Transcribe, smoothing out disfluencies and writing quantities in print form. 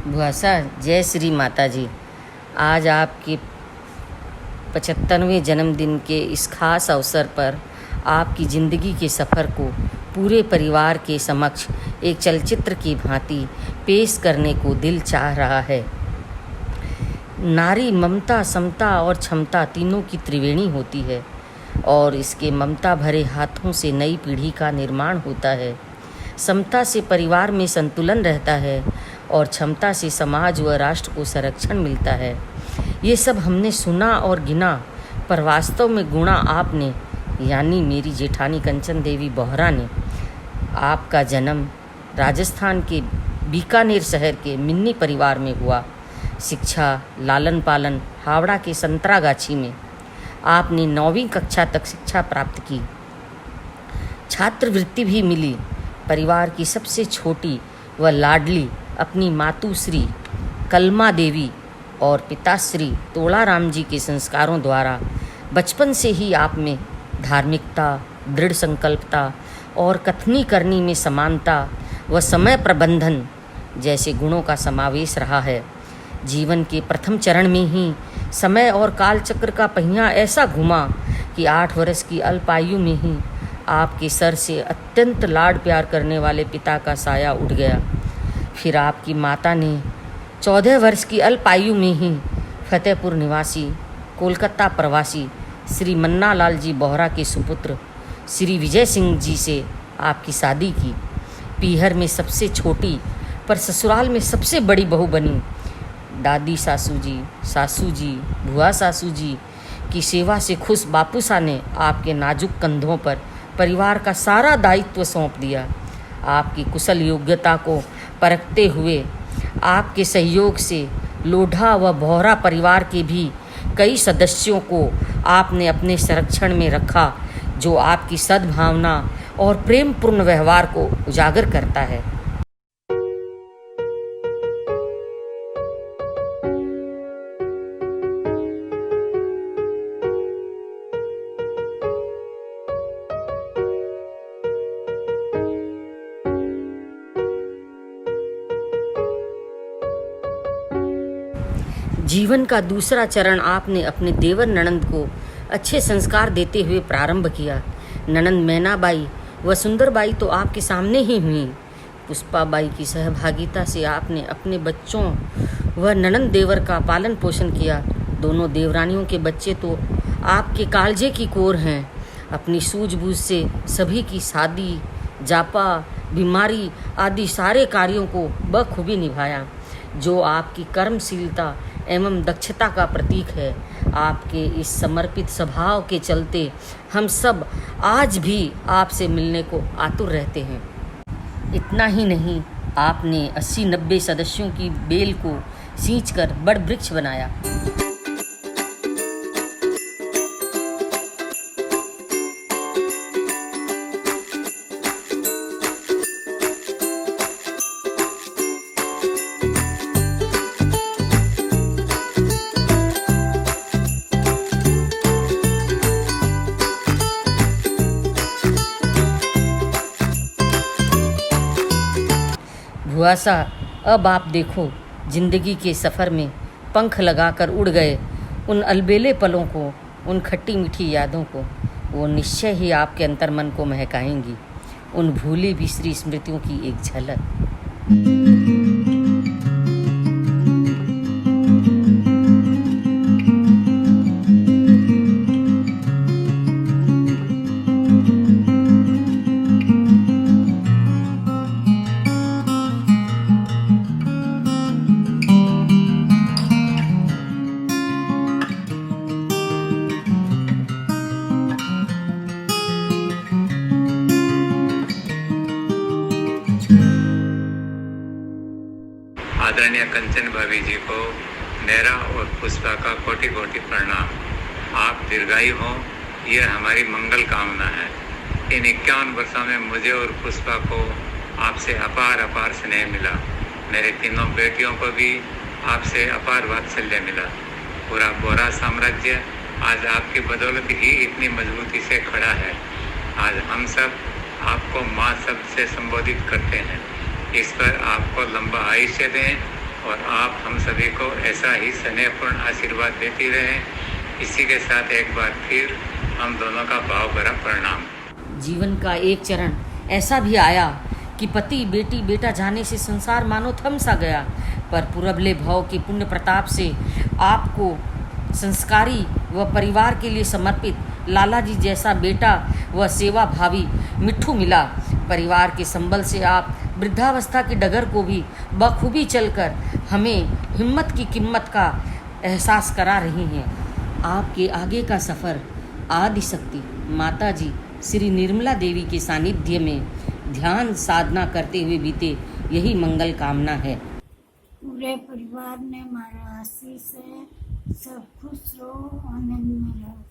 भुआसा, जय श्री माता जी। आज आपके 75वें जन्मदिन के इस खास अवसर पर आपकी ज़िंदगी के सफ़र को पूरे परिवार के समक्ष एक चलचित्र की भांति पेश करने को दिल चाह रहा है। नारी ममता, समता और क्षमता तीनों की त्रिवेणी होती है और इसके ममता भरे हाथों से नई पीढ़ी का निर्माण होता है। समता से परिवार में संतुलन रहता है और क्षमता से समाज व राष्ट्र को संरक्षण मिलता है। ये सब हमने सुना और गिना, पर वास्तव में गुणा आपने, यानी मेरी जेठानी कंचन देवी बोहरा ने। आपका जन्म राजस्थान के बीकानेर शहर के मिन्नी परिवार में हुआ। शिक्षा, लालन पालन हावड़ा के संतरागाछी में। आपने 9वीं कक्षा तक शिक्षा प्राप्त की। छात्रवृत्ति भी मिली। परिवार की सबसे छोटी व लाडली अपनी मातुश्री कलमा देवी और पिताश्री तोड़ाराम जी के संस्कारों द्वारा बचपन से ही आप में धार्मिकता, दृढ़ संकल्पता और कथनी करनी में समानता व समय प्रबंधन जैसे गुणों का समावेश रहा है। जीवन के प्रथम चरण में ही समय और कालचक्र का पहिया ऐसा घुमा कि 8 वर्ष की अल्प आयु में ही आपके सर से अत्यंत लाड प्यार करने वाले पिता का साया उठ गया। फिर आपकी माता ने 14 वर्ष की अल्प आयु में ही फतेहपुर निवासी कोलकाता प्रवासी श्री मन्ना लाल जी बोहरा के सुपुत्र श्री विजय सिंह जी से आपकी शादी की। पीहर में सबसे छोटी पर ससुराल में सबसे बड़ी बहू बनी। दादी सासू जी, भुआ सासू जी की सेवा से खुश बापूसा ने आपके नाजुक कंधों पर परिवार का सारा दायित्व सौंप दिया। आपकी कुशल योग्यता को परखते हुए आपके सहयोग से लोढ़ा व बोहरा परिवार के भी कई सदस्यों को आपने अपने संरक्षण में रखा, जो आपकी सद्भावना और प्रेमपूर्ण व्यवहार को उजागर करता है। जीवन का दूसरा चरण आपने अपने देवर ननंद को अच्छे संस्कार देते हुए प्रारंभ किया। ननंद मैनाबाई व सुंदरबाई तो आपके सामने ही हुई। पुष्पाबाई की सहभागिता से आपने अपने बच्चों व ननंद देवर का पालन पोषण किया। दोनों देवरानियों के बच्चे तो आपके कालजे की कोर हैं। अपनी सूझबूझ से सभी की शादी, जापा, बीमारी आदि सारे कार्यों को बखूबी निभाया, जो आपकी कर्मशीलता एवं दक्षता का प्रतीक है। आपके इस समर्पित स्वभाव के चलते हम सब आज भी आपसे मिलने को आतुर रहते हैं। इतना ही नहीं, आपने 80-90 सदस्यों की बेल को सींचकर बड़ वृक्ष बनाया। भुआसा, अब आप देखो, जिंदगी के सफ़र में पंख लगाकर उड़ गए उन अलबेले पलों को, उन खट्टी मीठी यादों को। वो निश्चय ही आपके अंतर्मन को महकाएंगी। उन भूली बिसरी स्मृतियों की एक झलक। आदरणीय कंचन भाभी जी को मेरा और पुष्पा का कोटि कोटि प्रणाम। आप दीर्घायु हों, यह हमारी मंगल कामना है। इन 51 वर्षों में मुझे और पुष्पा को आपसे अपार अपार स्नेह मिला। मेरे तीनों बेटियों को भी आपसे अपार वात्सल्य मिला। पूरा बोहरा साम्राज्य आज आपकी बदौलत ही इतनी मजबूती से खड़ा है। आज हम सब आपको माँ शब्द से संबोधित करते हैं। इस पर आपको लंबा आयुष्य दें और आप हम सभी को ऐसा ही स्नेहपूर्ण आशीर्वाद देती रहें। इसी के साथ एक बार फिर हम दोनों का भाव भरा प्रणाम। जीवन का एक चरण ऐसा भी आया कि पति बेटी बेटा जाने से संसार मानो थम सा गया, पर पुरबले भाव के पुण्य प्रताप से आपको संस्कारी व परिवार के लिए समर्पित लाला जी जैसा बेटा व सेवा भावी मिट्ठू मिला। परिवार के संबल से आप वृद्धावस्था की डगर को भी बखूबी चलकर हमें हिम्मत की कीमत का एहसास करा रही हैं। आपके आगे का सफ़र आदि शक्ति माता जी श्री निर्मला देवी के सानिध्य में ध्यान साधना करते हुए बीते, यही मंगल कामना है। पूरे परिवार ने मारा आशीष है, सब खुश रहो, आनंद में रहो।